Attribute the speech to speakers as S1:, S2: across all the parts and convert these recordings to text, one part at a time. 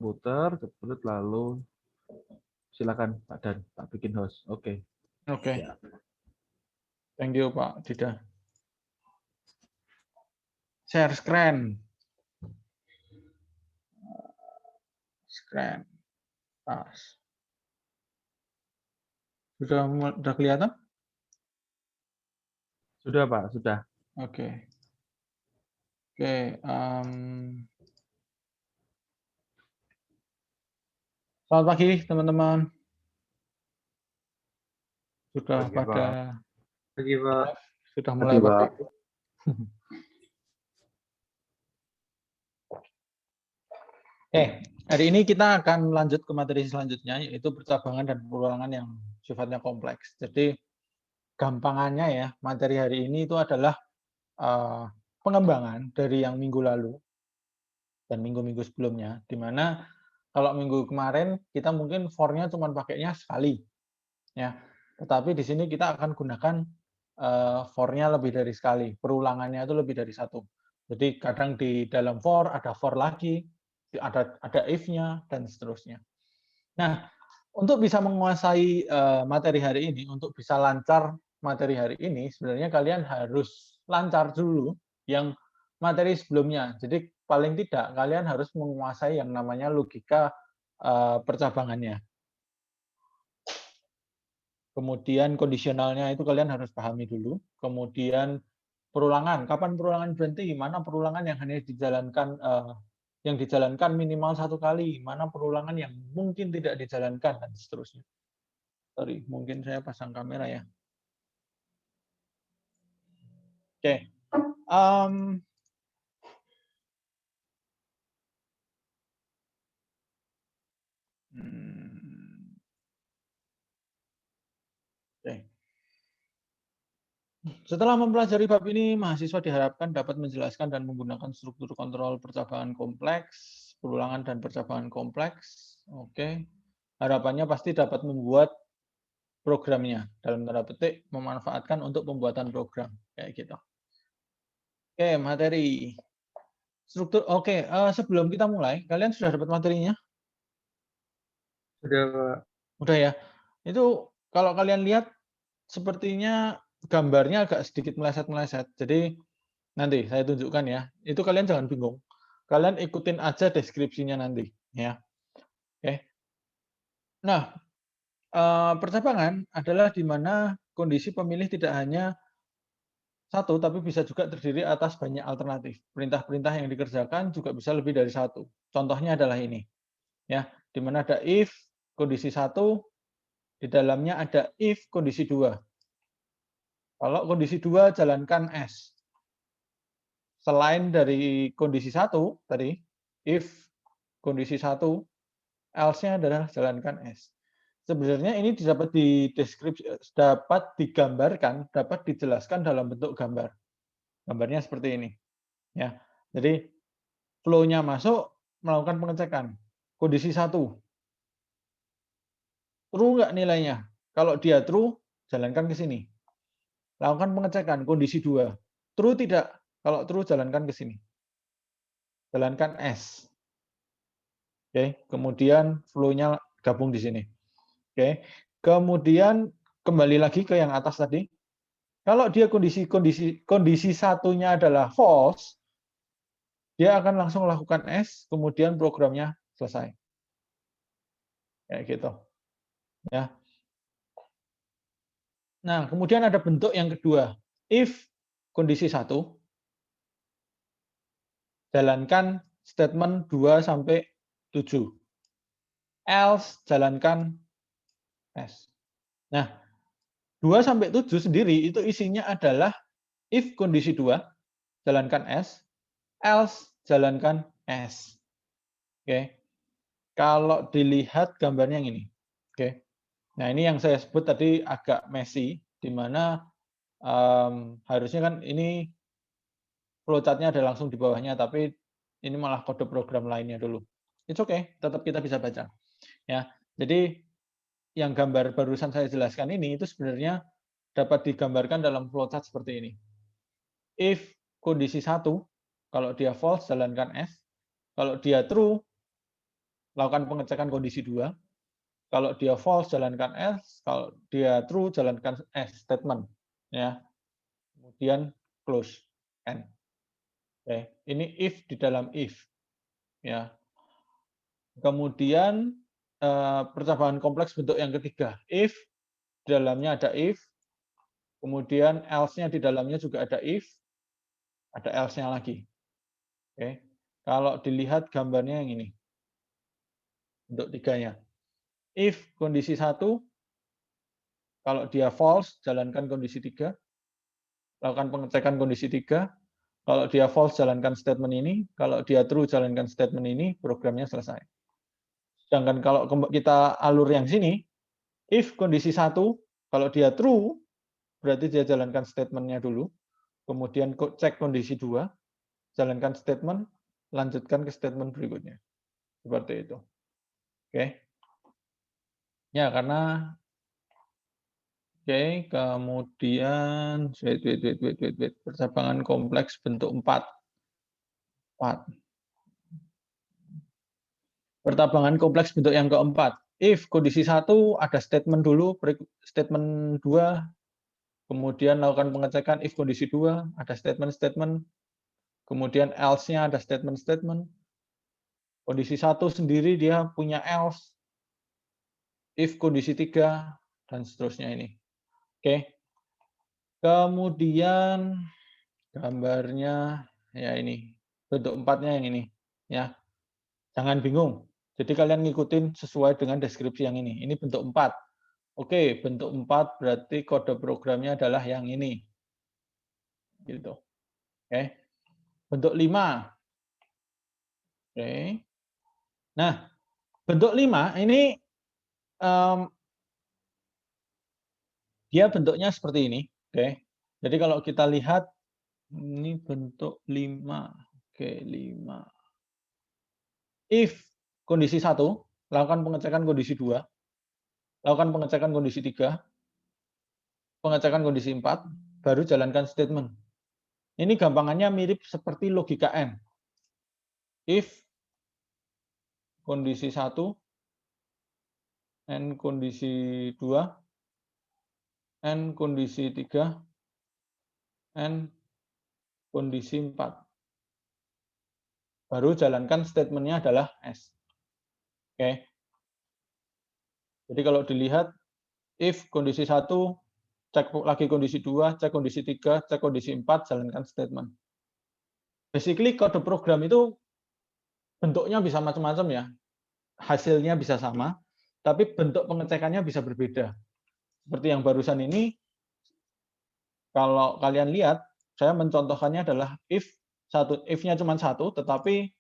S1: komputer, lalu silakan Pak Dan, tak bikin host. Oke.
S2: Oke.
S1: Ya.
S2: Thank you Pak Dida. Share screen. Screen. Pas. Sudah kelihatan?
S1: Sudah Pak, sudah.
S2: Oke. Oke. Selamat pagi teman-teman. Sudah
S1: Pagi,
S2: pada
S1: Pagi, Pak.
S2: sudah mulai pakai. Oke, hari ini kita akan lanjut ke materi selanjutnya, yaitu percabangan dan perulangan yang sifatnya kompleks. Jadi gampangannya ya, materi hari ini itu adalah pengembangan dari yang minggu lalu dan minggu-minggu sebelumnya, di mana kalau minggu kemarin kita mungkin for-nya cuma pakainya sekali, ya. Tetapi di sini kita akan gunakan for-nya lebih dari sekali, perulangannya itu lebih dari satu. Jadi kadang di dalam for ada for lagi, ada if-nya dan seterusnya. Nah, untuk bisa menguasai materi hari ini, untuk bisa lancar materi hari ini, sebenarnya kalian harus lancar dulu yang materi sebelumnya. Jadi paling tidak kalian harus menguasai yang namanya logika percabangannya. Kemudian kondisionalnya itu kalian harus pahami dulu. Kemudian perulangan, kapan perulangan berhenti, mana perulangan yang hanya dijalankan minimal satu kali, mana perulangan yang mungkin tidak dijalankan, dan seterusnya. Sorry, mungkin saya pasang kamera ya. Oke. Oke. Setelah mempelajari bab ini, mahasiswa diharapkan dapat menjelaskan dan menggunakan struktur kontrol percabangan kompleks, perulangan dan percabangan kompleks. Oke. Harapannya pasti dapat membuat programnya, dalam tanda petik memanfaatkan untuk pembuatan program kayak gitu. Oke, materi struktur. Oke, sebelum kita mulai, kalian sudah dapat materinya?
S1: Sudah, Pak.
S2: Udah ya. Itu kalau kalian lihat sepertinya gambarnya agak sedikit meleset-meleset. Jadi nanti saya tunjukkan ya. Itu kalian jangan bingung. Kalian ikutin aja deskripsinya nanti ya. Oke. Nah, percabangan adalah di mana kondisi pemilih tidak hanya satu, tapi bisa juga terdiri atas banyak alternatif. Perintah-perintah yang dikerjakan juga bisa lebih dari satu. Contohnya adalah ini, ya, di mana ada if kondisi satu, di dalamnya ada if kondisi dua. Kalau kondisi dua jalankan S. Selain dari kondisi satu tadi, if kondisi satu, else-nya adalah jalankan S. Sebenarnya ini dapat dapat digambarkan, dapat dijelaskan dalam bentuk gambar. Gambarnya seperti ini. Ya, jadi flow-nya masuk, melakukan pengecekan. Kondisi 1. True nggak nilainya? Kalau dia true, jalankan ke sini. Lakukan pengecekan. Kondisi 2. True tidak? Kalau true, jalankan ke sini. Jalankan S. Oke, kemudian flow-nya gabung di sini. Oke, kemudian kembali lagi ke yang atas tadi. Kalau dia kondisi satunya adalah false, dia akan langsung lakukan S, kemudian programnya selesai. Kayak gitu. Ya. Nah, kemudian ada bentuk yang kedua. If kondisi 1, jalankan statement 2 sampai 7. Else, jalankan S. Nah, 2 sampai 7 sendiri itu isinya adalah if kondisi 2, jalankan S, else, jalankan S. Oke. Kalau dilihat gambarnya yang ini. Oke. Nah, ini yang saya sebut tadi agak messy, di mana harusnya kan ini flowchart-nya ada langsung di bawahnya, tapi ini malah kode program lainnya dulu. It's okay, tetap kita bisa baca. Ya, jadi yang gambar barusan saya jelaskan ini itu sebenarnya dapat digambarkan dalam flowchart seperti ini. If kondisi 1, kalau dia false, jalankan S. Kalau dia true, lakukan pengecekan kondisi 2. Kalau dia false, jalankan else. Kalau dia true, jalankan statement. Ya. Kemudian close, end. Oke. Ini if di dalam if. Ya. Kemudian percobaan kompleks bentuk yang ketiga. If, di dalamnya ada if. Kemudian else-nya di dalamnya juga ada if. Ada else-nya lagi. Oke. Kalau dilihat gambarnya yang ini. Bentuk tiganya. If kondisi 1, kalau dia false, jalankan kondisi 3. Lakukan pengecekan kondisi 3. Kalau dia false, jalankan statement ini. Kalau dia true, jalankan statement ini. Programnya selesai. Sedangkan kalau kita alur yang sini, if kondisi 1, kalau dia true, berarti dia jalankan statement-nya dulu. Kemudian cek kondisi 2, jalankan statement, lanjutkan ke statement berikutnya. Seperti itu. Oke. Ya, karena oke, kemudian wait. Percabangan kompleks bentuk 4. Pertabangan kompleks bentuk yang keempat. If kondisi 1 ada statement dulu, statement 2, kemudian lakukan pengecekan if kondisi 2, ada statement-statement, kemudian else-nya ada statement-statement. Kondisi 1 sendiri dia punya else, if kondisi 3, dan seterusnya ini. Oke. Kemudian gambarnya ya ini, bentuk 4-nya yang ini, ya. Jangan bingung. Jadi kalian ngikutin sesuai dengan deskripsi yang ini. Ini bentuk 4. Oke, bentuk 4 berarti kode programnya adalah yang ini. Gitu. Oke. Bentuk 5. Oke. Nah, bentuk 5 ini dia bentuknya seperti ini. Oke. Jadi kalau kita lihat ini bentuk 5. Oke, 5. If kondisi 1, lakukan pengecekan kondisi 2, lakukan pengecekan kondisi 3, pengecekan kondisi 4, baru jalankan statement. Ini gampangannya mirip seperti logika AND. If kondisi 1, AND kondisi 2, AND kondisi 3, AND kondisi 4. Baru jalankan statement-nya adalah S. Oke. Jadi kalau dilihat, if kondisi 1, cek lagi kondisi 2, cek kondisi 3, cek kondisi 4, jalankan statement. Basically, kode program itu bentuknya bisa macam-macam ya. Hasilnya bisa sama, tapi bentuk pengecekannya bisa berbeda. Seperti yang barusan ini, kalau kalian lihat, saya mencontohkannya adalah if-nya cuma 1, tetapi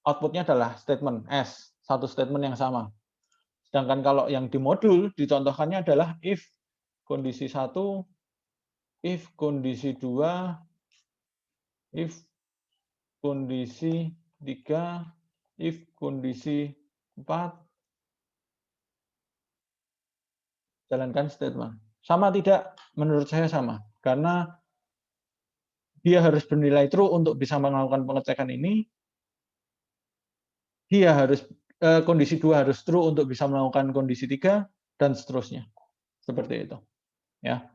S2: output-nya adalah statement S, satu statement yang sama. Sedangkan kalau yang di modul, dicontohkannya adalah if kondisi 1, if kondisi 2, if kondisi 3, if kondisi 4, jalankan statement. Sama tidak? Menurut saya sama. Karena dia harus bernilai true untuk bisa melakukan pengecekan ini. Dia harus kondisi 2 harus true untuk bisa melakukan kondisi 3, dan seterusnya. Seperti itu. Ya.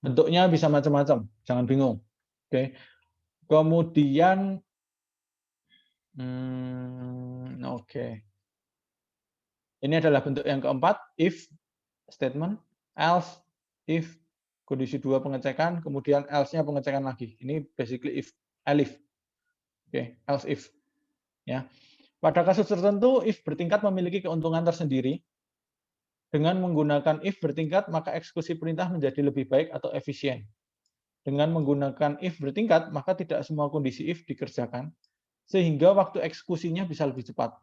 S2: Bentuknya bisa macam-macam, jangan bingung. Oke. Kemudian oke. Ini adalah bentuk yang keempat, if statement, else, if kondisi 2 pengecekan, kemudian else-nya pengecekan lagi. Ini basically if, elif. Oke, else if. Ya. Pada kasus tertentu, if bertingkat memiliki keuntungan tersendiri. Dengan menggunakan if bertingkat, maka eksekusi perintah menjadi lebih baik atau efisien. Dengan menggunakan if bertingkat, maka tidak semua kondisi if dikerjakan, sehingga waktu eksekusinya bisa lebih cepat.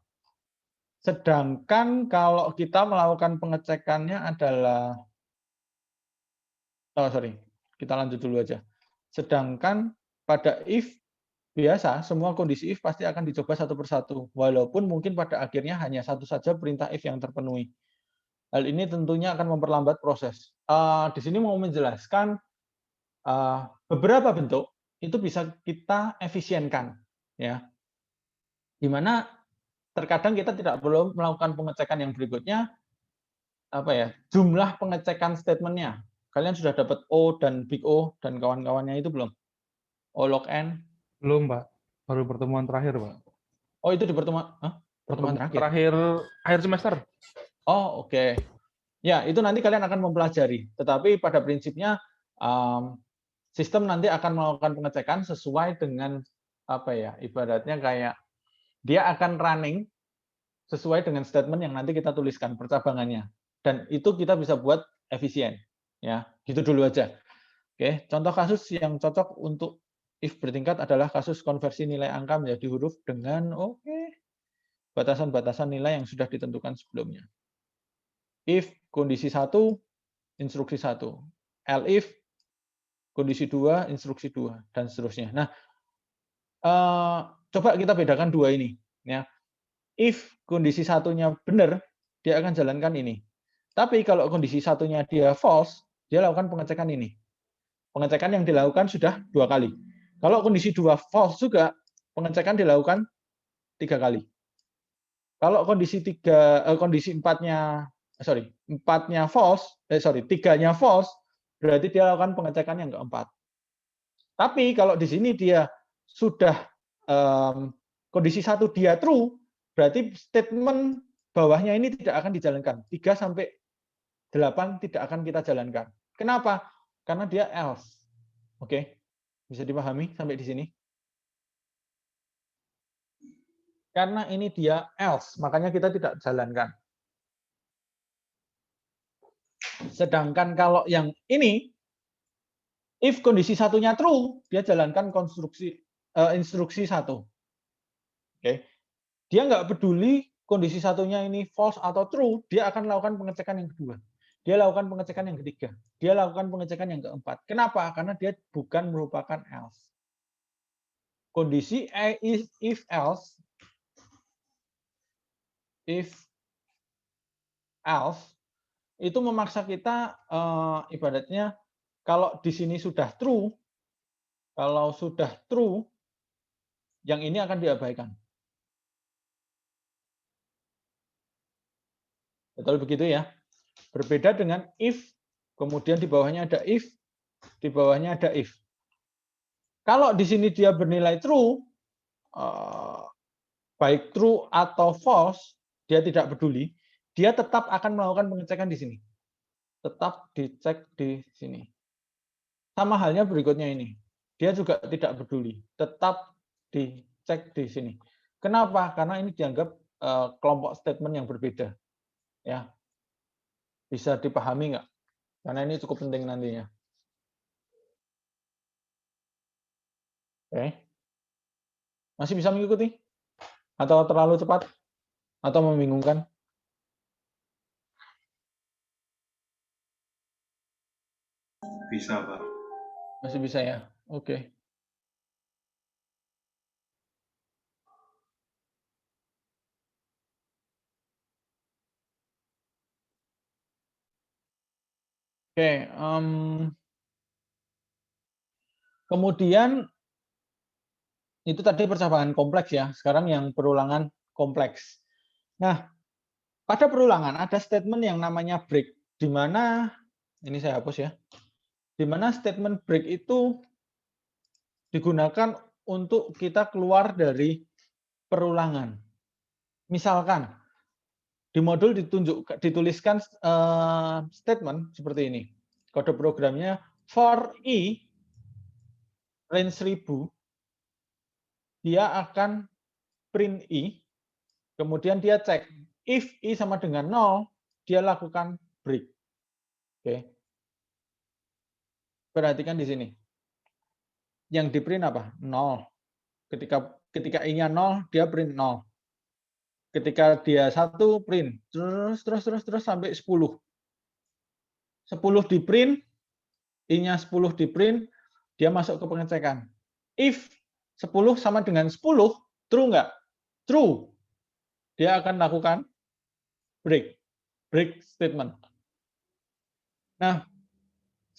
S2: Sedangkan kalau kita melakukan pengecekannya adalah, kita lanjut dulu aja. Sedangkan pada if biasa, semua kondisi if pasti akan dicoba satu persatu, walaupun mungkin pada akhirnya hanya satu saja perintah if yang terpenuhi. Hal ini tentunya akan memperlambat proses. Di sini mau menjelaskan beberapa bentuk itu bisa kita efisienkan, ya. Di mana terkadang kita tidak perlu melakukan pengecekan yang berikutnya, apa ya, jumlah pengecekan statementnya. Kalian sudah dapat O dan Big O dan kawan-kawannya itu belum? O log N?
S1: Belum, Pak. Baru pertemuan terakhir, Pak.
S2: Oh, itu di pertemuan, pertemuan
S1: Pertemuan
S2: terakhir?
S1: terakhir akhir semester.
S2: Oh, oke. Ya, itu nanti kalian akan mempelajari. Tetapi pada prinsipnya, sistem nanti akan melakukan pengecekan sesuai dengan, apa ya, ibaratnya kayak dia akan running sesuai dengan statement yang nanti kita tuliskan percabangannya. Dan itu kita bisa buat efisien. Ya, gitu dulu aja. Oke, contoh kasus yang cocok untuk if bertingkat adalah kasus konversi nilai angka menjadi huruf dengan batasan-batasan nilai yang sudah ditentukan sebelumnya. If kondisi 1, instruksi 1. Elif kondisi 2, instruksi 2, dan seterusnya. Nah, coba kita bedakan dua ini. Ya. If kondisi satunya benar, dia akan jalankan ini. Tapi kalau kondisi satunya dia false, dia lakukan pengecekan ini. Pengecekan yang dilakukan sudah 2 kali. Kalau kondisi 2 false juga, pengecekan dilakukan 3 kali. Kalau kondisi 4-nya false, 3-nya false, berarti dia lakukan pengecekan yang keempat. Tapi kalau di sini dia sudah kondisi 1 dia true, berarti statement bawahnya ini tidak akan dijalankan. 3 sampai 8 tidak akan kita jalankan. Kenapa? Karena dia else. Oke. Bisa dipahami sampai di sini? Karena ini dia else, makanya kita tidak jalankan. Sedangkan kalau yang ini, if kondisi satunya true, dia jalankan instruksi 1. Oke. Dia nggak peduli kondisi satunya ini false atau true, dia akan lakukan pengecekan yang kedua. Dia lakukan pengecekan yang ketiga. Dia lakukan pengecekan yang keempat. Kenapa? Karena dia bukan merupakan else. Kondisi if else itu memaksa kita ibaratnya kalau di sini sudah true, yang ini akan diabaikan. Betul begitu ya? Berbeda dengan if, kemudian di bawahnya ada if, di bawahnya ada if. Kalau di sini dia bernilai true, baik true atau false, dia tidak peduli, dia tetap akan melakukan pengecekan di sini. Tetap dicek di sini. Sama halnya berikutnya ini. Dia juga tidak peduli, tetap dicek di sini. Kenapa? Karena ini dianggap kelompok statement yang berbeda. Ya, bisa dipahami nggak? Karena ini cukup penting nantinya. Oke. Masih bisa mengikuti? Atau terlalu cepat? Atau membingungkan?
S3: Bisa, Pak.
S2: Masih bisa ya? Oke. Oke. Kemudian itu tadi percabangan kompleks ya. Sekarang yang perulangan kompleks. Nah, pada perulangan ada statement yang namanya break, di mana ini saya hapus ya. Di mana statement break itu digunakan untuk kita keluar dari perulangan. Misalkan di modul dituliskan statement seperti ini. Kode programnya for i range 1000, dia akan print i, kemudian dia cek if i sama dengan 0, dia lakukan break. Oke. Perhatikan di sini. Yang di print apa? 0. Ketika i-nya 0, dia print 0. Ketika dia 1 print, terus sampai 10. 10 di print, i-nya 10 di print, dia masuk ke pengecekan. If 10 sama dengan 10, true nggak? True. Dia akan lakukan break statement. Nah,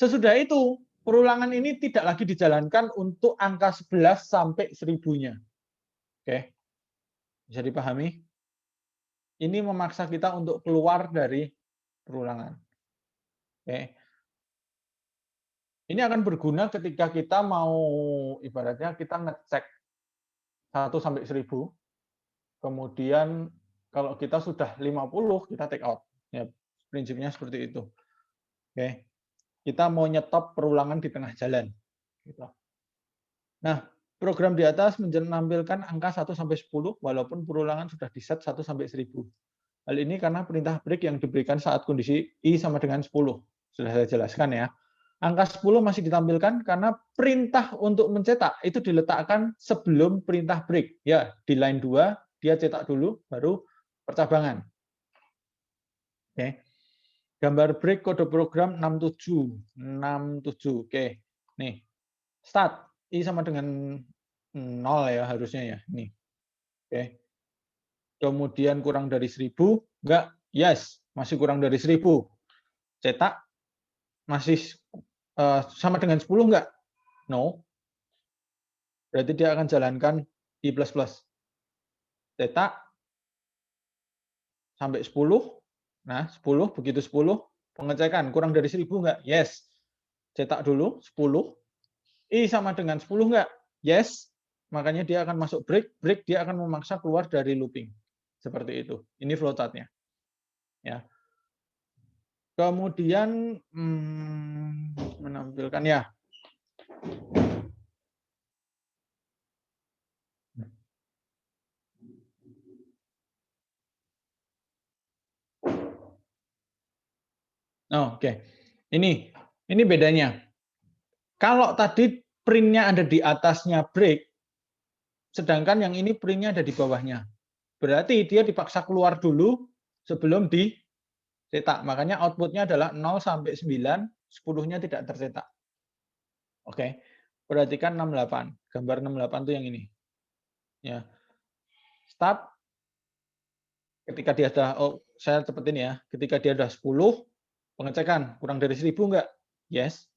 S2: sesudah itu, perulangan ini tidak lagi dijalankan untuk angka 11 sampai 1000-nya. Oke. Bisa dipahami? ini memaksa kita untuk keluar dari perulangan. Oke. Ini akan berguna ketika kita mau, ibaratnya kita ngecek 1 sampai 1000, kemudian kalau kita sudah 50, kita take out. Ya, prinsipnya seperti itu. Oke. Kita mau nyetop perulangan di tengah jalan. Gitu. Nah, program di atas menampilkan angka 1 sampai 10 walaupun perulangan sudah di-set 1 sampai 1000. Hal ini karena perintah break yang diberikan saat kondisi I sama dengan 10. Sudah saya jelaskan ya. Angka 10 masih ditampilkan karena perintah untuk mencetak itu diletakkan sebelum perintah break. Ya, di line 2 dia cetak dulu baru percabangan. Oke. Gambar break kode program 67. 67. Oke. Nih. Start. I sama dengan 0 ya harusnya ya. Nih. Oke. Kemudian kurang dari 1000. Enggak. Yes. Masih kurang dari 1000. Cetak. Masih sama dengan 10 enggak? No. Berarti dia akan jalankan I++. Cetak. Sampai 10. Nah, 10. Begitu 10. Pengecekan. Kurang dari 1000 enggak? Yes. Cetak dulu. 10. I sama dengan 10 enggak? Yes. Makanya dia akan masuk break. Break dia akan memaksa keluar dari looping. Seperti itu. Ini flowchart-nya. Ya. Kemudian menampilkan ya. Oh, oke. Ini bedanya. Kalau tadi print-nya ada di atasnya break, sedangkan yang ini print-nya ada di bawahnya. Berarti dia dipaksa keluar dulu sebelum dicetak. Makanya output-nya adalah 0 sampai 9, 10-nya tidak tercetak. Oke. Perhatikan 68. Gambar 68 itu yang ini. Ya. Start. Ketika dia sudah, saya cepetin ya. Ketika dia sudah 10, pengecekan. Kurang dari 1000 enggak? Yes.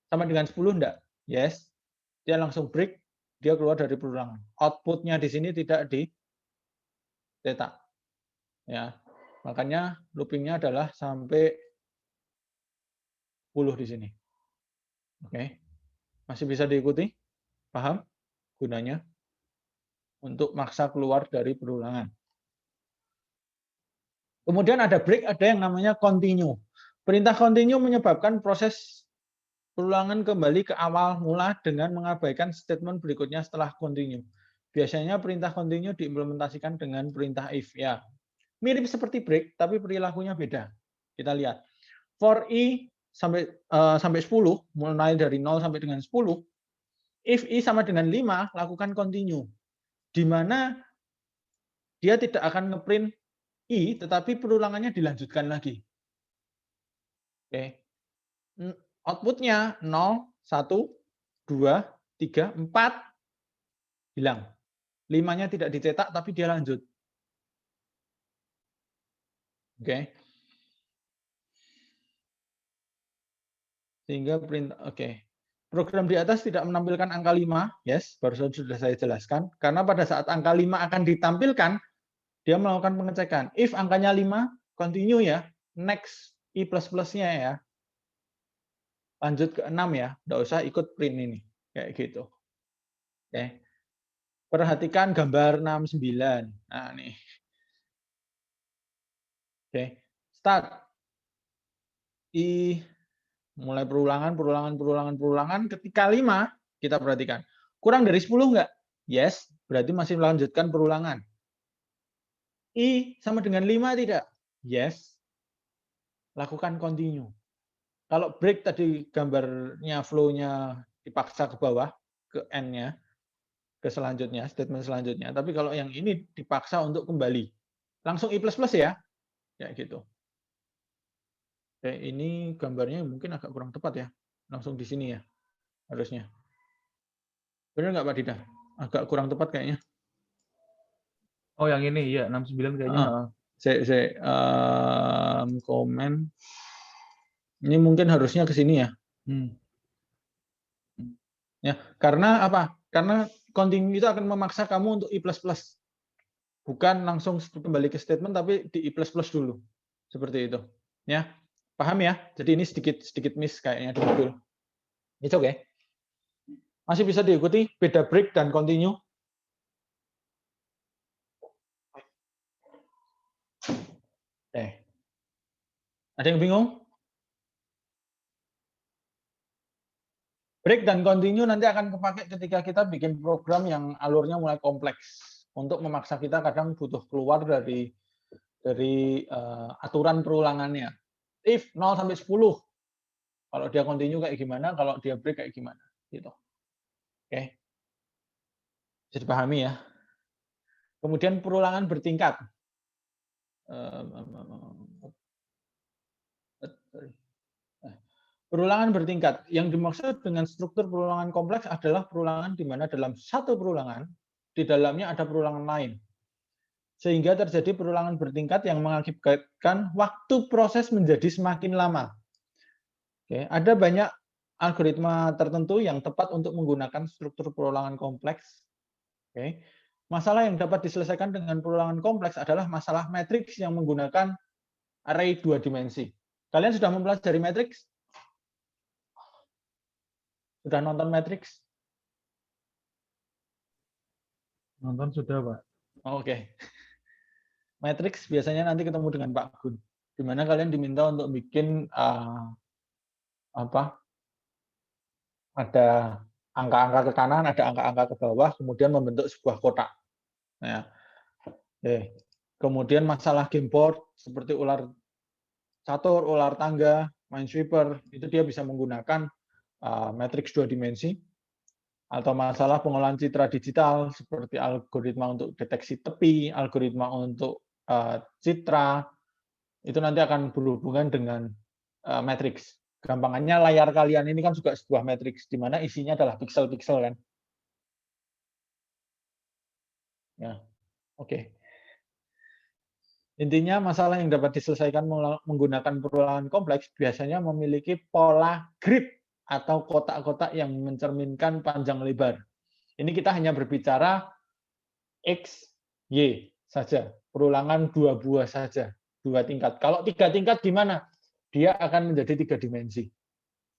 S2: Sama dengan 10 enggak? Yes. Dia langsung break, dia keluar dari perulangan. Output-nya di sini tidak dicetak. Ya. Makanya looping-nya adalah sampai 10 di sini. Oke. Masih bisa diikuti? Paham gunanya? Untuk maksa keluar dari perulangan. Kemudian ada break, ada yang namanya continue. Perintah continue menyebabkan proses perulangan kembali ke awal mula dengan mengabaikan statement berikutnya setelah continue. Biasanya perintah continue diimplementasikan dengan perintah if. Ya, mirip seperti break, tapi perilakunya beda. Kita lihat. For I sampai 10, mulai dari 0 sampai dengan 10, if I sama dengan 5, lakukan continue. Di mana dia tidak akan ngeprint I, tetapi perulangannya dilanjutkan lagi. Oke. Outputnya 0, 1, 2, 3, 4, hilang. 5-nya tidak dicetak, tapi dia lanjut. Oke. Sehingga program di atas tidak menampilkan angka 5, yes, barusan sudah saya jelaskan. Karena pada saat angka 5 akan ditampilkan, dia melakukan pengecekan. If angkanya 5, continue ya, next I++-nya ya. Lanjut ke 6 ya, nggak usah ikut print ini. Kayak gitu. Oke. Perhatikan gambar 69. Nah, nih. Oke. Start. I mulai perulangan. Ketika 5, kita perhatikan. Kurang dari 10 enggak? Yes, berarti masih melanjutkan perulangan. I sama dengan 5 tidak? Yes. Lakukan continue. Kalau break tadi gambarnya flow-nya dipaksa ke bawah, ke N-nya, ke selanjutnya, statement selanjutnya. Tapi kalau yang ini dipaksa untuk kembali. Langsung I++ ya. Kayak gitu. Oke, ini gambarnya mungkin agak kurang tepat ya. Langsung di sini ya, harusnya. Benar nggak Pak Dida? Agak kurang tepat kayaknya.
S1: Oh, yang ini ya 69 kayaknya.
S2: Saya komen. Ini mungkin harusnya ke sini ya. Ya, karena apa? Karena continue itu akan memaksa kamu untuk I++. bukan langsung kembali ke statement tapi di i++ dulu. Seperti itu. Ya. Paham ya? Jadi ini sedikit miss kayaknya di modul. It's okay. Masih bisa diikuti beda break dan continue? Ada yang bingung? Break dan continue nanti akan kepake ketika kita bikin program yang alurnya mulai kompleks. Untuk memaksa kita kadang butuh keluar dari aturan perulangannya. If 0 sampai 10, kalau dia continue kayak gimana, kalau dia break kayak gimana, gitu. Oke. Bisa dipahami ya. Kemudian perulangan bertingkat. Perulangan bertingkat. Yang dimaksud dengan struktur perulangan kompleks adalah perulangan di mana dalam satu perulangan, di dalamnya ada perulangan lain. Sehingga terjadi perulangan bertingkat yang mengakibatkan waktu proses menjadi semakin lama. Oke, ada banyak algoritma tertentu yang tepat untuk menggunakan struktur perulangan kompleks. Oke. Masalah yang dapat diselesaikan dengan perulangan kompleks adalah masalah matriks yang menggunakan array 2 dimensi. Kalian sudah mempelajari matriks? Sudah nonton matriks?
S1: Nonton sudah, Pak.
S2: Oke. Matriks biasanya nanti ketemu dengan Pak Gun, di mana kalian diminta untuk bikin ada angka-angka ke kanan, ada angka-angka ke bawah, kemudian membentuk sebuah kotak. Nah, kemudian masalah game board seperti ular catur, ular tangga, Minesweeper, itu dia bisa menggunakan matriks 2 dimensi. Atau masalah pengolahan citra digital seperti algoritma untuk deteksi tepi, algoritma untuk citra, itu nanti akan berhubungan dengan matriks. Gampangannya layar kalian ini kan juga sebuah matriks, di mana isinya adalah pixel-pixel kan. Ya, oke. Intinya masalah yang dapat diselesaikan menggunakan perulangan kompleks biasanya memiliki pola grid atau kotak-kotak yang mencerminkan panjang lebar. Ini kita hanya berbicara X, Y saja. Perulangan 2 buah saja. 2 tingkat. Kalau 3 tingkat gimana? Dia akan menjadi 3 dimensi.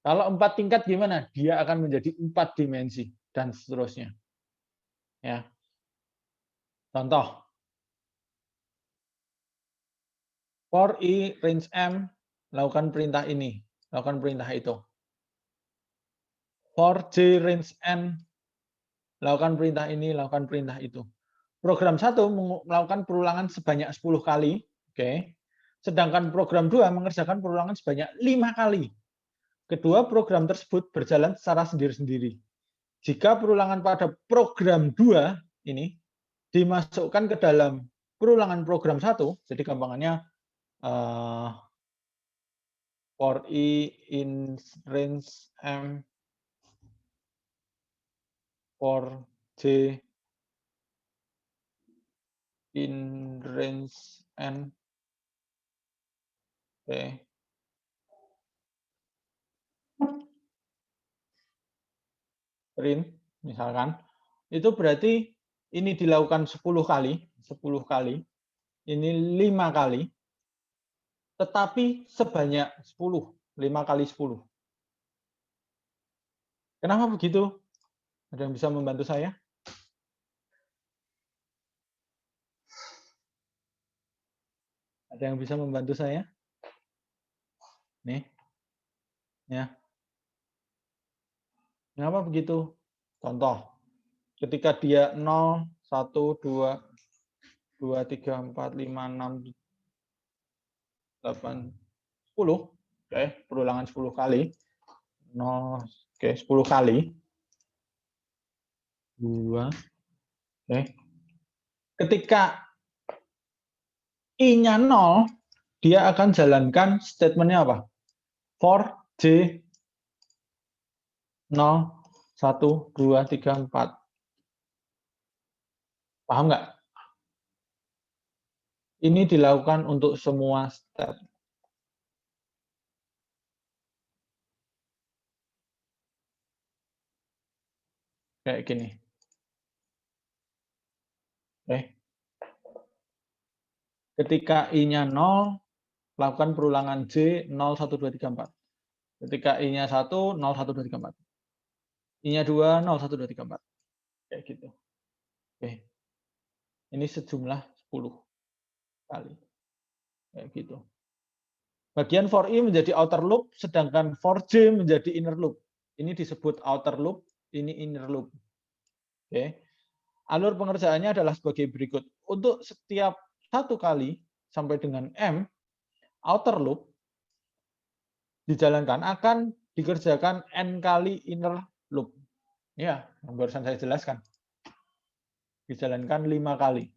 S2: Kalau 4 tingkat gimana? Dia akan menjadi 4 dimensi. Dan seterusnya. Ya. Contoh. For I range M, lakukan perintah ini. Lakukan perintah itu. For J range N, lakukan perintah ini, lakukan perintah itu. Program 1 melakukan perulangan sebanyak 10 kali. Oke. Sedangkan program 2 mengerjakan perulangan sebanyak 5 kali. Kedua program tersebut berjalan secara sendiri-sendiri. Jika perulangan pada program 2 ini dimasukkan ke dalam perulangan program 1, jadi gampangannya for I in range M, for J in range N. Oke. Print, misalkan, itu berarti ini dilakukan 10 kali, ini 5 kali, tetapi sebanyak 10, 5 kali 10. Kenapa begitu? Ada yang bisa membantu saya? Ada yang bisa membantu saya? Nih. Ya. Kenapa begitu? Contoh. Ketika dia 0, 1, 2, 3, 4, 5, 6, 8, 10. Oke, perulangan 10 kali. 0, oke, 10 kali. 2. Oke. Ketika I-nya 0, dia akan jalankan statementnya apa? For J 0, 1, 2, 3, 4. Paham nggak? Ini dilakukan untuk semua step. Kayak gini. Oke. Ketika I-nya 0, lakukan perulangan J 0, 1, 2, 3, 4. Ketika I-nya 1, 0, 1, 2, 3, 4. I-nya 2, 0, 1, 2, 3, 4. Kayak gitu. Oke. Ini sejumlah 10 kali. Kayak gitu. Bagian for I menjadi outer loop, sedangkan for J menjadi inner loop. Ini disebut outer loop, ini inner loop. Oke. Alur pengerjaannya adalah sebagai berikut. Untuk setiap satu kali sampai dengan M, outer loop dijalankan akan dikerjakan N kali inner loop. Ya, yang barusan saya jelaskan. Dijalankan 5 kali.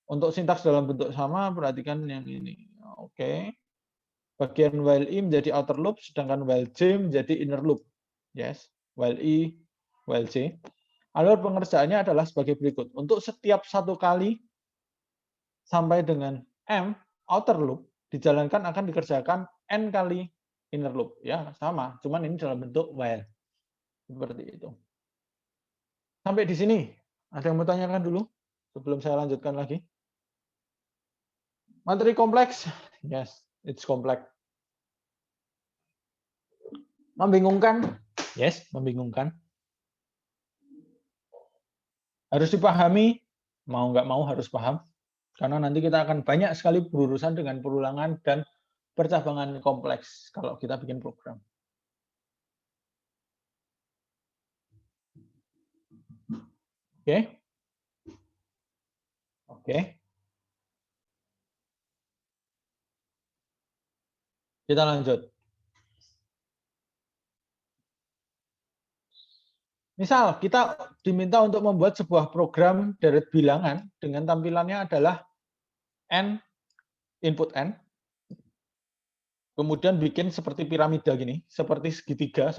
S2: Untuk sintaks dalam bentuk sama, perhatikan yang ini. Oke. Bagian while I menjadi outer loop, sedangkan while J menjadi inner loop. Yes, while I, while J. Alur pengerjaannya adalah sebagai berikut. Untuk setiap satu kali sampai dengan M, outer loop, dijalankan akan dikerjakan N kali inner loop. Ya, sama. Cuman ini dalam bentuk while. Seperti itu. Sampai di sini. Ada yang mau tanyakan dulu? Sebelum saya lanjutkan lagi. Materi kompleks? Yes, it's complex. Membingungkan? Yes, membingungkan. Harus dipahami, mau nggak mau harus paham. Karena nanti kita akan banyak sekali berurusan dengan perulangan dan percabangan kompleks kalau kita bikin program. Oke? Oke. Kita lanjut. Misal, kita diminta untuk membuat sebuah program deret bilangan dengan tampilannya adalah N, input N, kemudian bikin seperti piramida gini, seperti segitiga,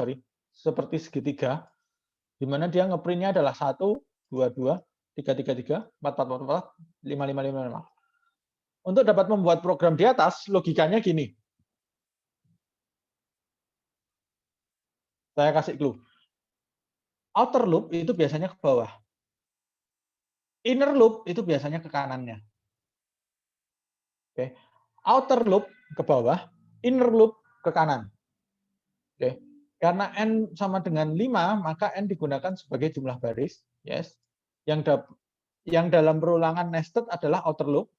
S2: di mana dia ngeprintnya adalah 1, 2, 2, 3, 3, 3, 4, 4, 4, 4, 5, 5, 5, 5. Untuk dapat membuat program di atas, logikanya gini. Saya kasih clue. Outer loop itu biasanya ke bawah. Inner loop itu biasanya ke kanannya. Oke. Outer loop ke bawah, inner loop ke kanan. Oke. Karena N sama dengan 5, maka N digunakan sebagai jumlah baris. Yes. Yang dalam perulangan nested adalah outer loop.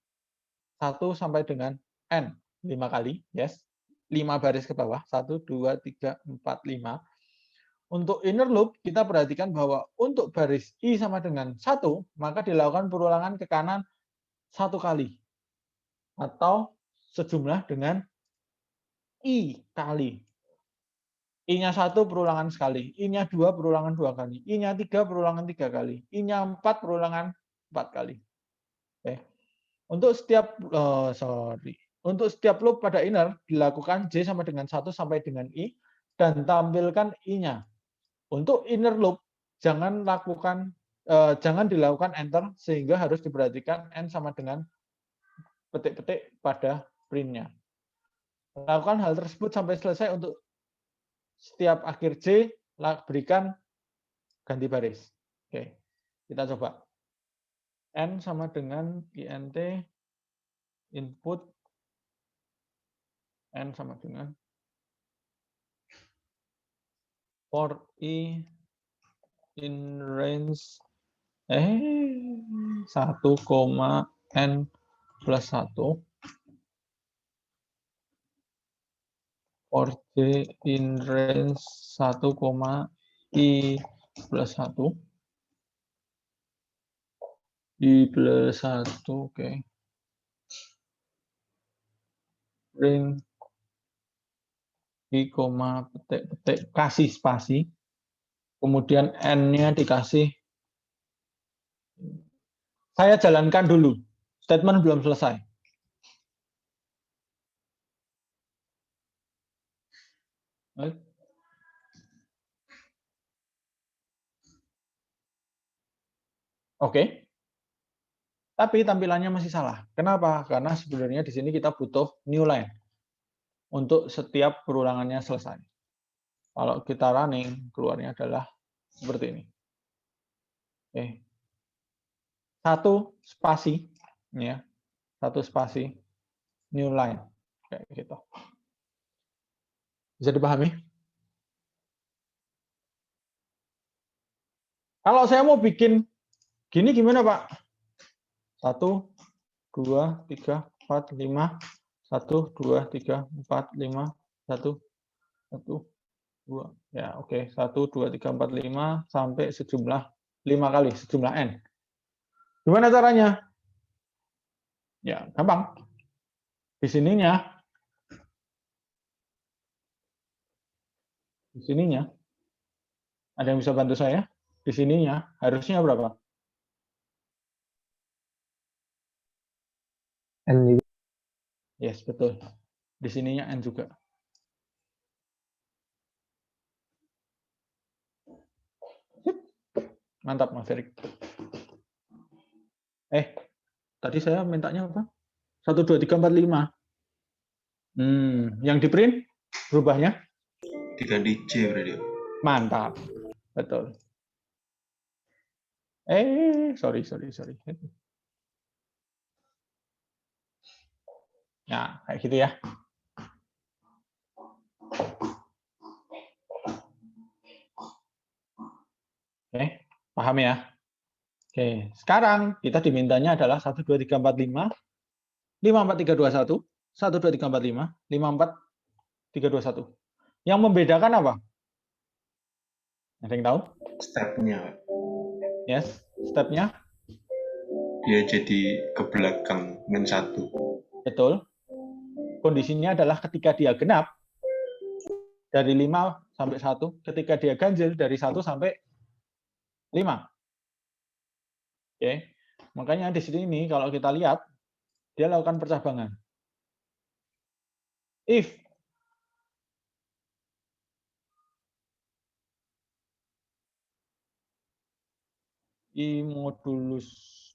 S2: 1 sampai dengan N. 5 kali. Yes. 5 baris ke bawah. 1, 2, 3, 4, 5. Untuk inner loop, kita perhatikan bahwa untuk baris I sama dengan 1, maka dilakukan perulangan ke kanan 1 kali. Atau sejumlah dengan I kali. I-nya 1 perulangan sekali. I-nya 2 perulangan 2 kali. I-nya 3 perulangan 3 kali. I-nya 4 perulangan 4 kali. Oke. Untuk setiap loop pada inner, dilakukan J sama dengan 1 sampai dengan I, dan tampilkan I-nya. Untuk inner loop, jangan dilakukan enter, sehingga harus diperhatikan N sama dengan petik-petik pada print-nya. Lakukan hal tersebut sampai selesai. Untuk setiap akhir J, berikan ganti baris. Oke, kita coba. N sama dengan int input, N sama dengan for I in range 1, N plus 1 for J in range 1, I plus 1 I plus 1, oke. Ring I, petik-petik, kasih spasi. Kemudian N-nya dikasih. Saya jalankan dulu. Statement belum selesai. Oke. Tapi tampilannya masih salah. Kenapa? Karena sebenarnya di sini kita butuh new line untuk setiap perulangannya selesai. Kalau kita running, keluarnya adalah seperti ini. Oke. 1 spasi, ya. satu spasi, new line. Kayak gitu. Bisa dipahami? Kalau saya mau bikin gini gimana, Pak? 1, 2, 3, 4, 5. 1, 2, 3, 4, 5. 1, 1, 2. Ya, oke. 1, 2, 3, 4, 5 sampai sejumlah 5 kali, sejumlah n. Gimana caranya? Ya, gampang. Di sininya ada yang bisa bantu saya? Di sininya harusnya berapa?
S1: N juga.
S2: Yes, betul. Di sininya n juga. Mantap, Mas Erik. Tadi saya mintanya apa? 1, 2, 3, 4, 5. Yang di print berubahnya?
S3: Diganti J berarti.
S2: Mantap. Betul. Sorry. Nah, kayak gitu ya. Oke, paham ya? Oke, sekarang kita dimintanya adalah 1, 2, 3, 4, 5, 5, 4, 3, 2, 1, 1, 2, 3, 4, 5, 5, 4, 3, 2, 1. Yang membedakan apa? Ada yang tahu?
S3: Stepnya,
S2: Yes, stepnya?
S3: dia jadi ke belakang min 1.
S2: Betul. Kondisinya adalah ketika dia genap, dari 5 sampai 1, ketika dia ganjil dari 1 sampai 5. Oke. Makanya di sini kalau kita lihat, dia lakukan percabangan. If I modulus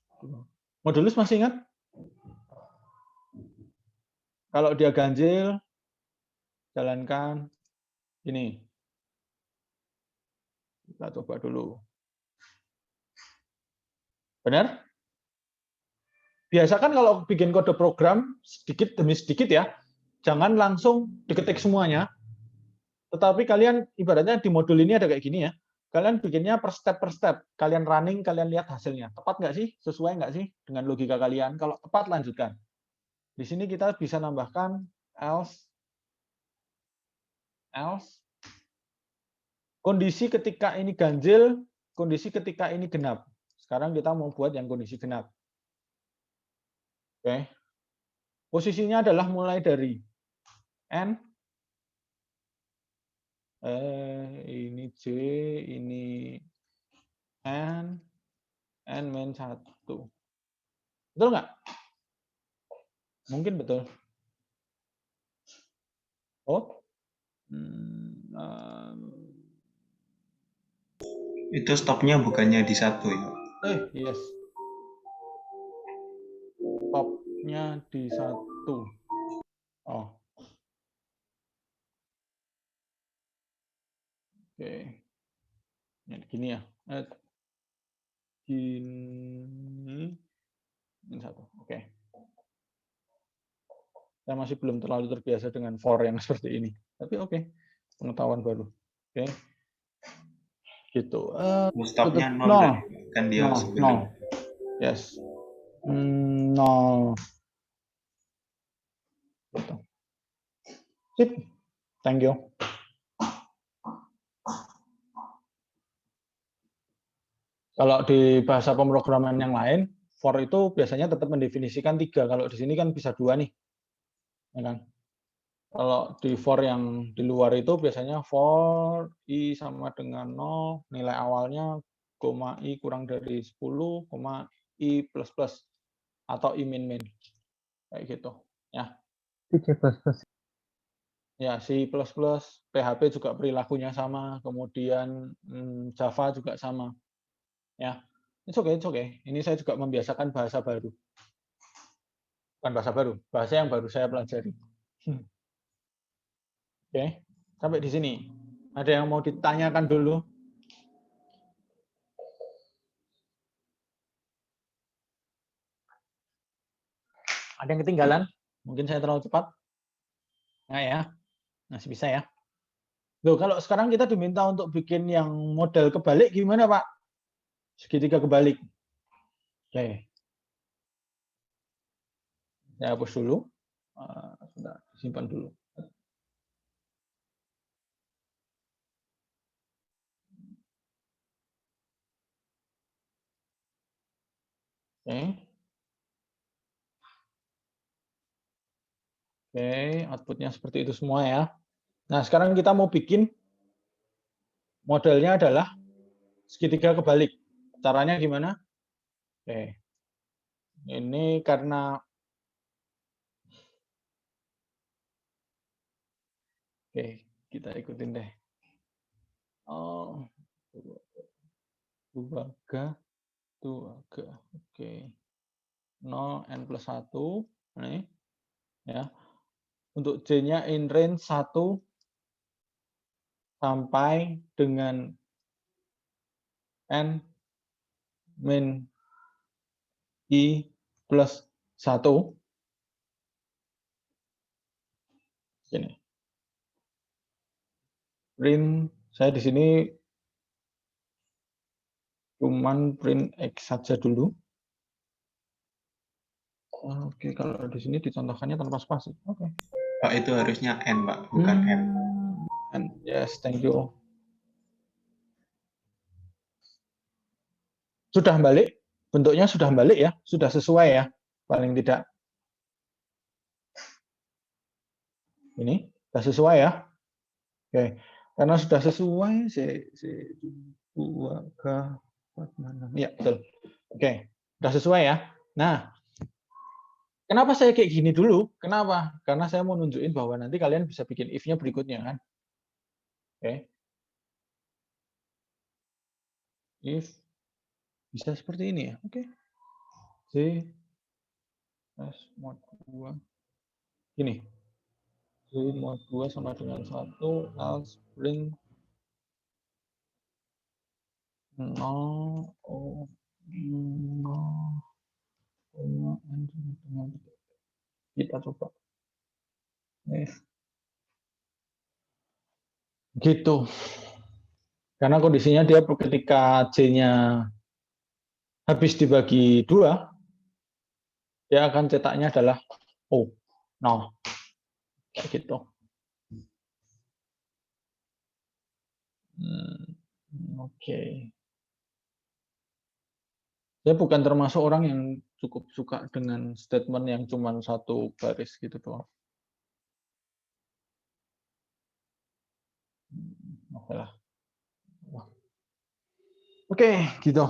S2: masih ingat? Kalau dia ganjil, jalankan ini. Kita coba dulu. Benar? Biasakan kalau bikin kode program sedikit demi sedikit ya, jangan langsung diketik semuanya. Tetapi kalian ibaratnya di modul ini ada kayak gini ya. Kalian bikinnya per step. Kalian running, kalian lihat hasilnya. Tepat nggak sih? Sesuai nggak sih dengan logika kalian? Kalau tepat, lanjutkan. Di sini kita bisa nambahkan else. Kondisi ketika ini ganjil, kondisi ketika ini genap. Sekarang kita mau buat yang kondisi genap. Oke. Posisinya adalah mulai dari N, ini J, ini N min 1. Betul nggak? Mungkin betul. Oh.
S3: Itu stopnya bukannya di 1 ya?
S2: Yes. Stopnya di 1. Oh. Oke. Gini ya. Gini. Min 1. Oke. Saya masih belum terlalu terbiasa dengan for yang seperti ini. Tapi oke. Pengetahuan baru. Oke. Gitu.
S3: Stopnya 0 kan dia
S2: 0. Yes. 0. Gitu. Sip. Thank you. Kalau di bahasa pemrograman yang lain, for itu biasanya tetap mendefinisikan 3. Kalau di sini kan bisa 2 nih. Ya kan? Kalau di for yang di luar itu biasanya for I sama dengan 0, nilai awalnya, koma I kurang dari 10, koma I plus plus, atau I min min. Kayak gitu. Ya.
S1: C++.
S2: Ya, C++, PHP juga perilakunya sama, kemudian Java juga sama. Ya, it's okay. Ini saya juga membiasakan bahasa baru. Bukan bahasa baru, bahasa yang baru saya pelajari. Oke, sampai di sini. Ada yang mau ditanyakan dulu? Ada yang ketinggalan? Mungkin saya terlalu cepat? Nggak ya? Masih bisa ya? Loh, kalau sekarang kita diminta untuk bikin yang model kebalik gimana, Pak? Segitiga kebalik. Oke. Saya hapus dulu. Sudah simpan dulu. Oke. Oke, outputnya seperti itu semua ya. Nah, sekarang kita mau bikin modelnya adalah segitiga kebalik. Caranya gimana? Oke. Ini karena kita ikutin deh. Oh, 2G. Oke. 0 n plus 1 ini ya. Untuk J-nya in range 1 sampai dengan n min i plus 1. Ini. Print saya di sini cuman print X saja dulu. Oke, kalau di sini dicontohkannya tanpa spasi. Oke.
S3: Pak, itu harusnya N, Pak, bukan M.
S2: Yes, thank you. Sudah balik? Bentuknya sudah balik ya? Sudah sesuai ya? Paling tidak. Ini sudah sesuai ya? Oke. Karena sudah sesuai, ya, betul. Oke, sudah sesuai ya. Nah, kenapa saya kayak gini dulu? Kenapa? Karena saya mau nunjukin bahwa nanti kalian bisa bikin if-nya berikutnya kan. Oke. If bisa seperti ini ya. Oke. C S mod 2. Gini. C mod 2 sama dengan 1 else print 0 O 0 kita coba. Gitu. Karena kondisinya dia ketika J-nya habis dibagi 2, dia akan cetaknya adalah O, 0. Kayak gitu. Oke. Saya bukan termasuk orang yang cukup suka dengan statement yang cuma satu baris gitu doang. Oke lah. Oke, gitu.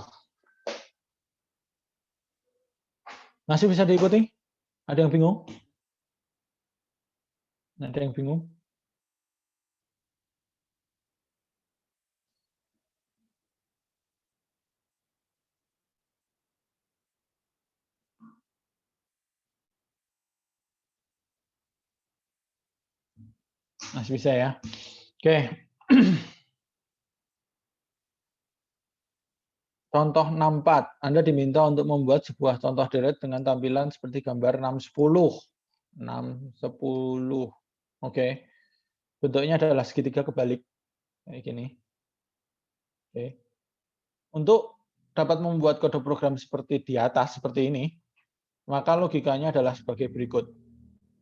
S2: Masih bisa diikuti? Ada yang bingung? Ada yang bingung? Masih bisa ya? Oke. Contoh 64. Anda diminta untuk membuat sebuah contoh deret dengan tampilan seperti gambar 610. 610. Oke. Bentuknya adalah segitiga kebalik. Kayak gini. Oke. Untuk dapat membuat kode program seperti di atas, seperti ini, maka logikanya adalah sebagai berikut.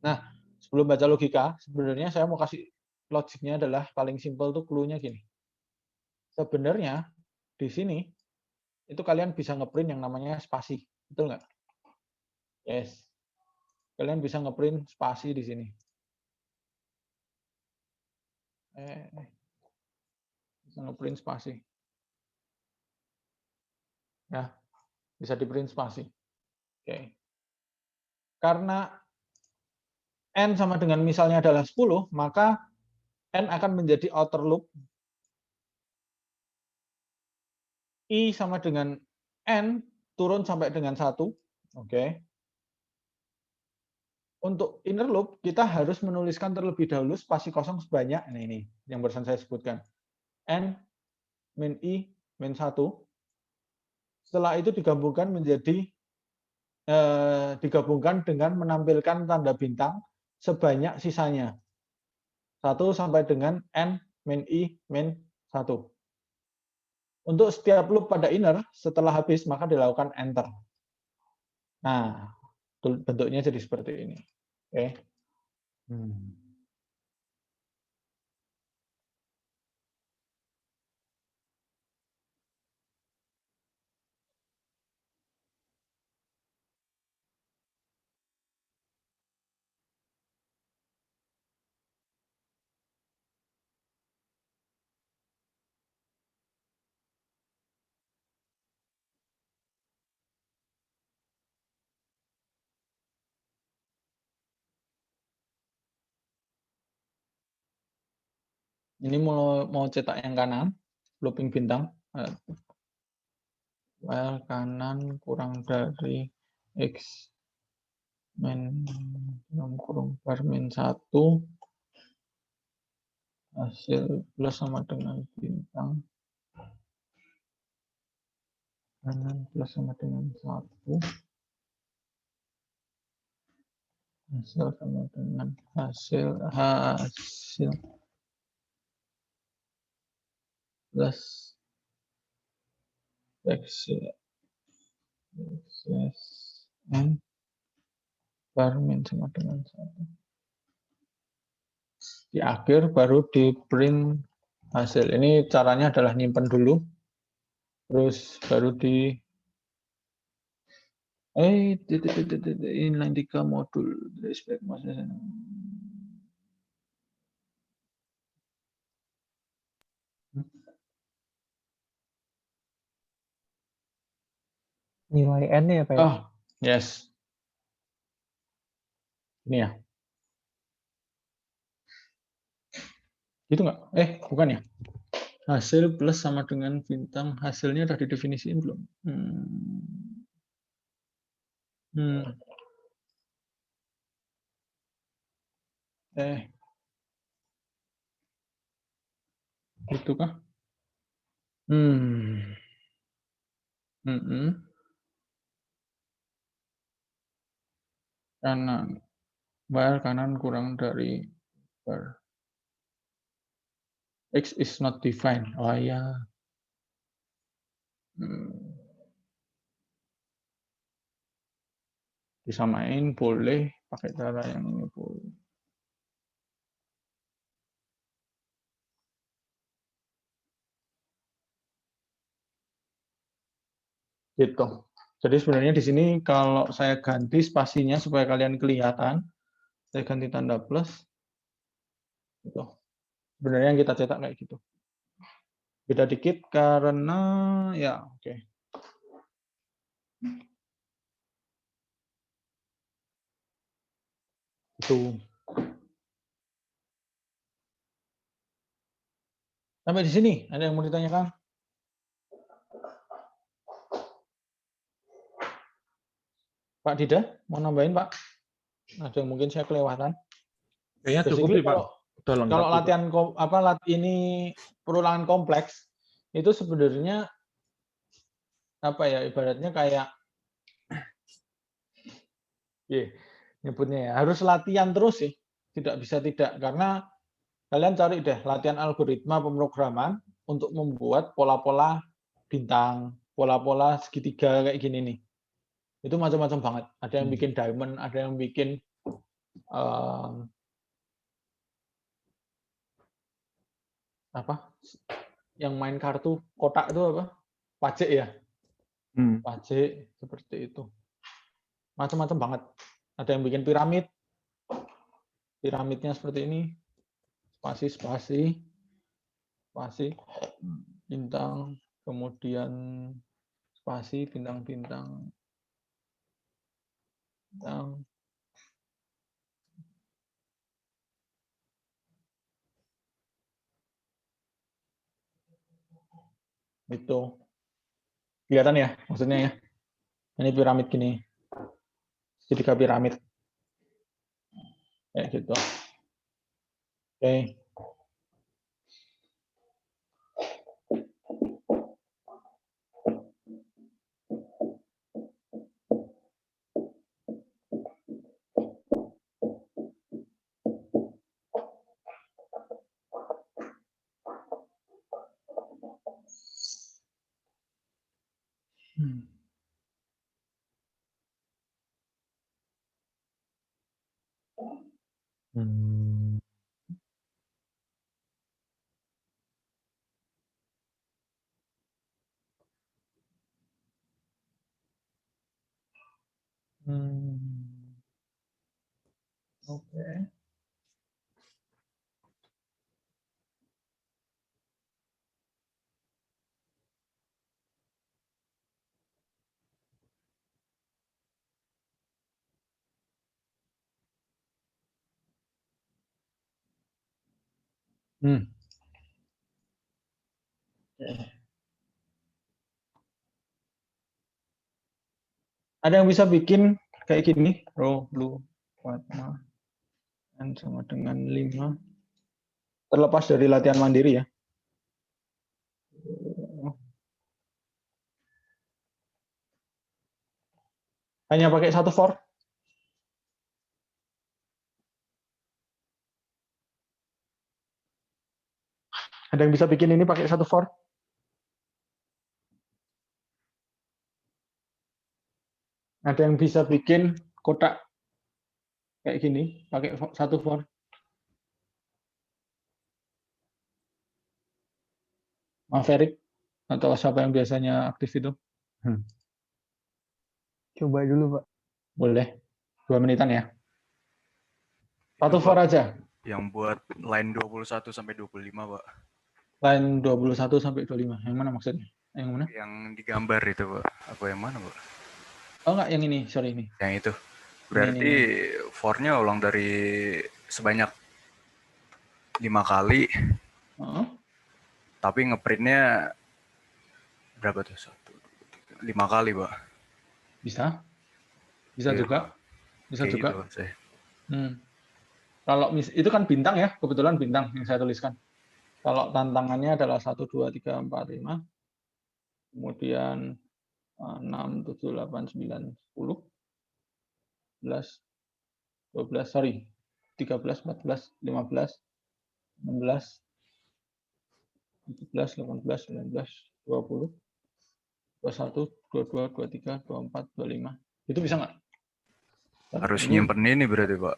S2: Nah, sebelum baca logika, sebenarnya saya mau kasih logiknya adalah paling simpel tuh clue-nya gini. Sebenarnya di sini itu kalian bisa ngeprint yang namanya spasi, betul nggak? Yes. Kalian bisa ngeprint spasi di sini. Bisa ngeprint spasi. Ya, bisa di-print spasi. Oke. Karena N sama dengan misalnya adalah 10, maka N akan menjadi outer loop. I sama dengan N turun sampai dengan 1. Oke. Untuk inner loop, kita harus menuliskan terlebih dahulu spasi kosong sebanyak, nah ini yang barusan saya sebutkan. N min I min 1. Setelah itu digabungkan menjadi digabungkan dengan menampilkan tanda bintang sebanyak sisanya. 1 sampai dengan n min i min 1. Untuk setiap loop pada inner, setelah habis maka dilakukan enter. Nah, bentuknya jadi seperti ini. Oke. Ini mau cetak yang kanan, looping bintang. While kanan kurang dari x min kurung bar min 1 hasil plus sama dengan bintang kanan plus sama dengan 1 hasil sama dengan hasil plus x n bar min sama dengan 1. Di akhir baru di print hasil. Ini caranya adalah nyimpen dulu, terus baru di inline 3 modul respect maksudnya.
S4: Nilai n ya Pak?
S2: Oh, yes. Ini ya. Gitu nggak? Bukan ya. Hasil plus sama dengan bintang. Hasilnya udah didefinisiin belum? Gitu kah? Kanan. Bar kanan kurang dari bar. X is not defined. Oh ya. Disamain boleh pakai cara yang ini boleh. Gitu. Jadi sebenarnya di sini kalau saya ganti spasinya supaya kalian kelihatan, saya ganti tanda plus. Gitu. Sebenarnya yang kita cetak kayak gitu. Beda dikit karena ya oke. Itu. Sampai di sini ada yang mau ditanyakan? Pak Dida, mau nambahin Pak? Ada yang mungkin saya kelewatan.
S1: Kayaknya cukup
S2: Basically
S1: sih Pak. Udah lengkap
S2: kalau
S1: sih, Pak.
S2: latihan ini perulangan kompleks itu sebenarnya apa ya, ibaratnya kayak nyebutnya ya, harus latihan terus sih, tidak bisa tidak, karena kalian cari deh latihan algoritma pemrograman untuk membuat pola-pola bintang, pola-pola segitiga kayak gini nih. Itu macam-macam banget. Ada yang bikin diamond, ada yang bikin apa? Yang main kartu kotak itu apa? Pajak ya? Pajak seperti itu. Macam-macam banget. Ada yang bikin piramid. Piramidnya seperti ini. Spasi, bintang, kemudian spasi, bintang-bintang. Itu. Kelihatan ya maksudnya ya. Ini piramid gini. Segitiga piramid. Kayak gitu. Oke.
S1: Hmm.
S2: Oke. Hmm. Oke. Ada yang bisa bikin kayak gini, row blue warna n sama dengan 5. Terlepas dari latihan mandiri ya. Hanya pakai satu for. Ada yang bisa bikin ini pakai satu for? Ada yang bisa bikin kotak kayak gini pakai satu for? Maverick atau siapa yang biasanya aktif itu?
S4: Coba dulu, Pak.
S2: Boleh. 2 menitan ya.
S5: Itu,
S2: Satu for
S5: Pak,
S2: aja.
S5: yang buat line 21 sampai 25, Pak.
S2: Line 21 sampai 25. Yang mana maksudnya? Yang mana?
S5: Yang digambar itu, Pak. Apa yang mana, Pak?
S2: Oh enggak, yang ini. Sorry ini.
S5: Yang itu. Berarti for-nya ulang dari sebanyak 5 kali, tapi ngeprintnya berapa tuh? 5 kali, Pak.
S2: Bisa. Bisa
S5: Iya,
S2: juga. Bisa
S5: kayak
S2: juga.
S5: gitu, saya.
S2: Kalau itu kan bintang ya, kebetulan bintang yang saya tuliskan. Kalau tantangannya adalah 1, 2, 3, 4, 5, kemudian 6, 7, 8, 9, 10, 11, 12, sorry, 13, 14, 15, 16, 17, 18, 19, 20, 21, 22, 23, 24, 25. Itu bisa nggak?
S5: Harus
S2: Ini
S5: nyimpen ini berarti, Pak.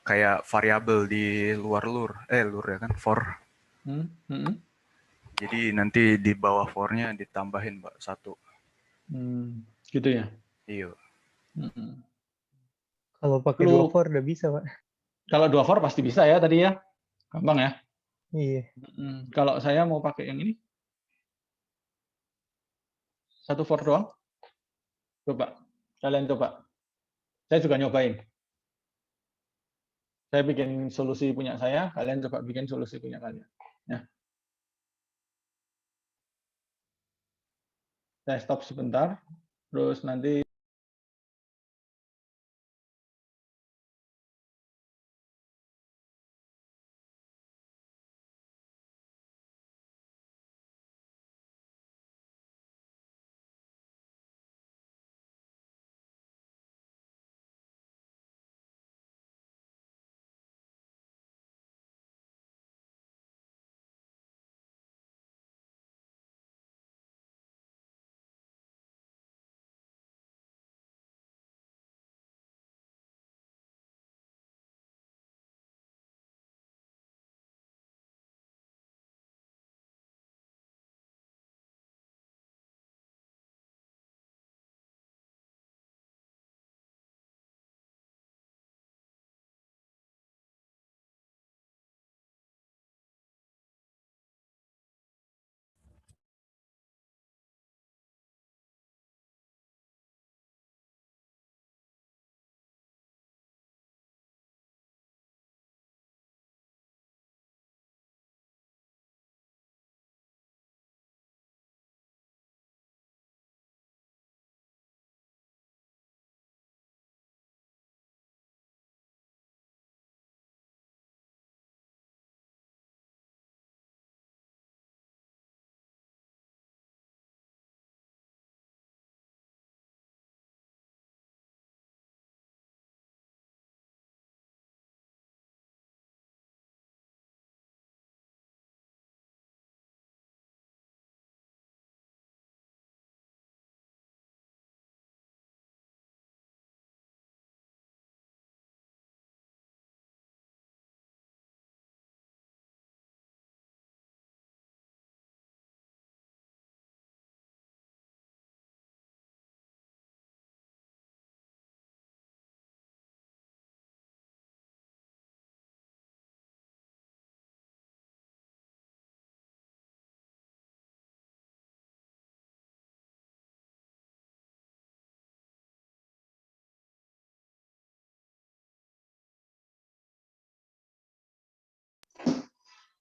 S5: Kayak variabel di luar lur ya kan, for. Jadi nanti di bawah for-nya ditambahin, Pak, 1.
S2: Gitu ya.
S5: Iya.
S4: Kalau pakai 2 for udah bisa, Pak.
S2: Kalau 2 for pasti bisa ya tadi ya. Gampang ya.
S4: Iya.
S2: Kalau saya mau pakai yang ini, 1 for doang. Coba. Kalian coba. Saya juga nyobain. Saya bikin solusi punya saya, kalian coba bikin solusi punya kalian. Ya. Saya stop sebentar, terus nanti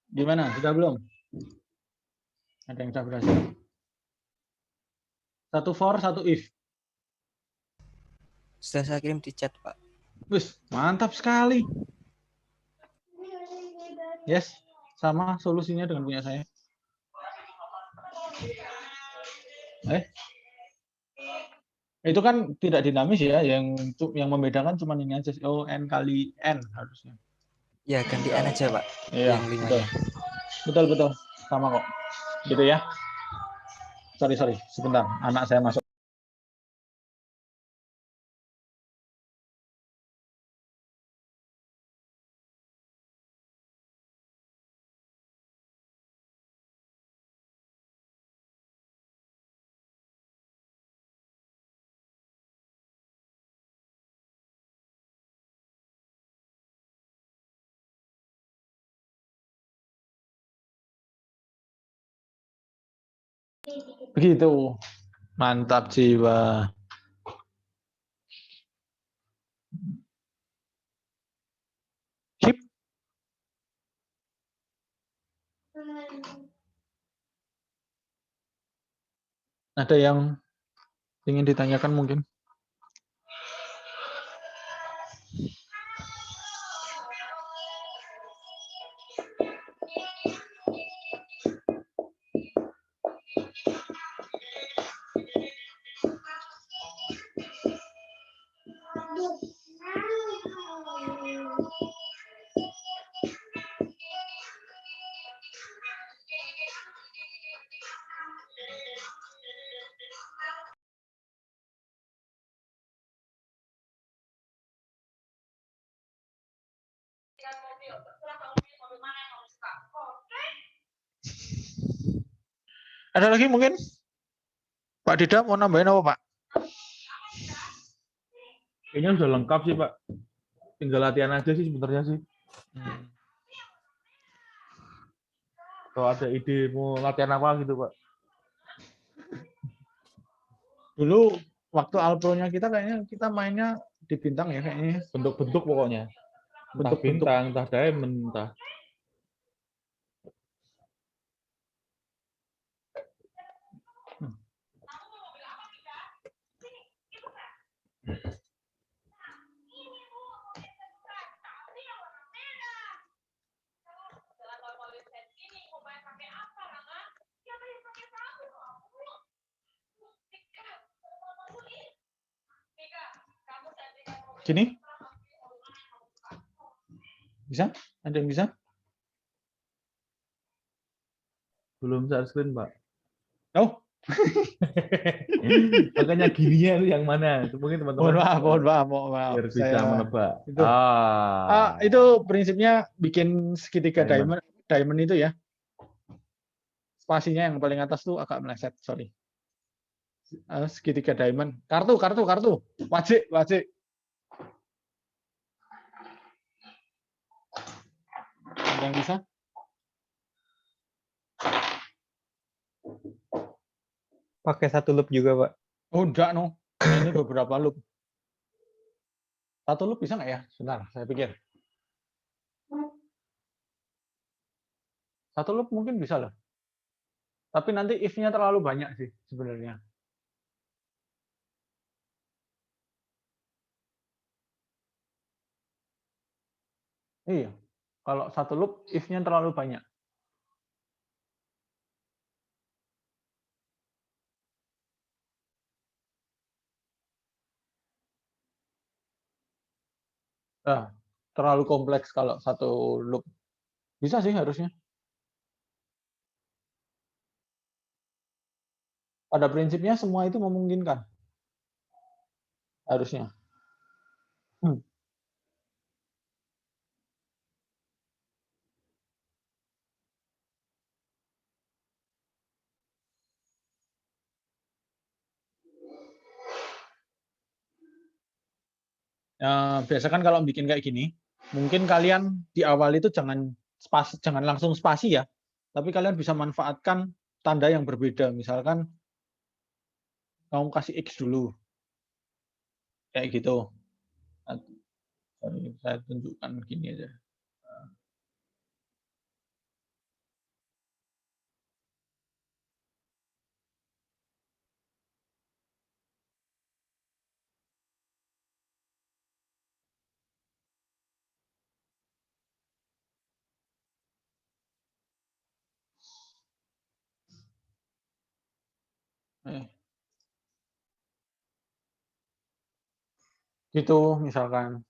S2: Gimana? Sudah belum? Ada yang sudah berhasil? Satu for, satu if.
S6: Sudah saya kirim di chat, Pak.
S2: Wis, mantap sekali. Yes, sama solusinya dengan punya saya. Itu kan tidak dinamis ya, yang membedakan cuma ini aja. Oh, n kali n harusnya.
S6: Ya, ganti N aja, Pak.
S2: Iya,
S6: Yang 5
S2: betul. Betul, sama kok. Gitu ya. Sorry, sebentar. Anak saya masuk. Begitu. Mantap jiwa. Sip. Ada yang ingin ditanyakan mungkin? Ada lagi mungkin? Pak Dida mau nambahin apa, Pak?
S1: Kayaknya udah lengkap sih, Pak. Tinggal latihan aja sih sebenarnya sih. Kalau ada ide mau latihan apa gitu, Pak.
S2: Dulu waktu Alpro-nya kita kayaknya kita mainnya di bintang ya kayaknya.
S1: Bentuk-bentuk pokoknya. Entah
S2: Bentuk-bentuk.
S1: bintang, entah diamond, entah.
S2: Gini? Bisa? Ada yang bisa?
S1: Belum share screen, Pak.
S2: Oh,
S1: Makanya gininya itu yang mana? Itu mungkin teman-teman
S2: mohon maaf.
S1: biar bisa
S2: Saya
S1: menebak.
S2: itu. Itu prinsipnya bikin segitiga diamond itu ya. Spasinya yang paling atas tuh agak meleset, sorry. Segitiga diamond. Kartu. Wajib. Ada yang bisa?
S4: Pakai satu loop juga, Pak.
S2: Oh, enggak, no. Ini beberapa loop. Satu loop bisa nggak ya? Sebentar, saya pikir. Satu loop mungkin bisa loh. Tapi nanti if-nya terlalu banyak sih sebenarnya. Iya. Kalau satu loop, if-nya terlalu banyak. Terlalu kompleks kalau satu loop. Bisa sih harusnya. Pada prinsipnya semua itu memungkinkan. Harusnya. Biasa kan kalau bikin kayak gini, mungkin kalian di awal itu jangan langsung spasi ya, tapi kalian bisa manfaatkan tanda yang berbeda. Misalkan kamu kasih X dulu, kayak gitu. Sorry, saya tunjukkan gini aja. Gitu misalkan.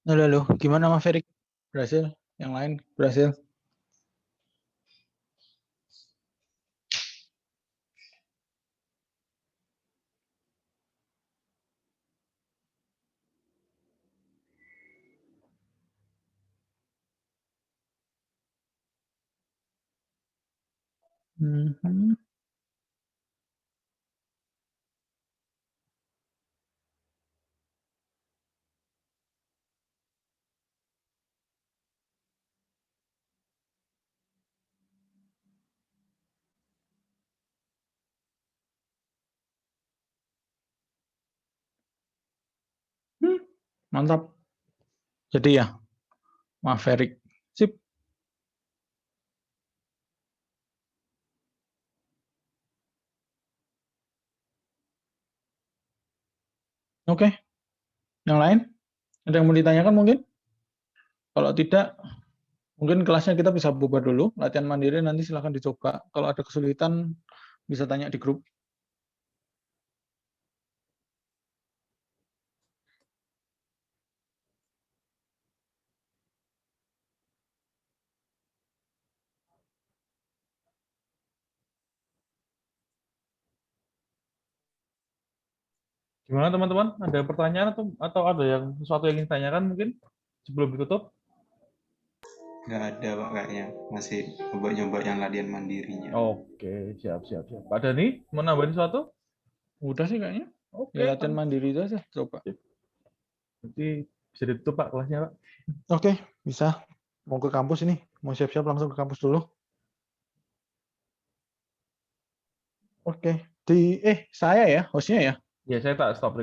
S2: Halo, gimana Mas Ferik? Berhasil? Yang lain berhasil? Mhm. Mantap. Jadi ya, Maverick. Sip. Oke. Yang lain? Ada yang mau ditanyakan mungkin? Kalau tidak, mungkin kelasnya kita bisa bubar dulu. Latihan mandiri nanti silahkan dicoba. Kalau ada kesulitan, bisa tanya di grup.
S1: Gimana teman-teman? Ada pertanyaan atau ada yang sesuatu yang ingin ditanyakan mungkin sebelum ditutup?
S3: Nggak ada Pak kayaknya. Masih nyoba-nyoba yang latihan mandirinya.
S1: Oke, siap. Pak Dani, mau nambahin sesuatu?
S2: Udah sih kayaknya.
S1: Oke,
S2: Ya, latihan mandiri itu aja. Coba.
S1: Nanti bisa ditutup Pak kelasnya Pak.
S2: Oke, bisa. Mau ke kampus ini. Mau siap-siap langsung ke kampus dulu. Oke. Saya ya, hostnya ya.
S1: Ya, saya tak stop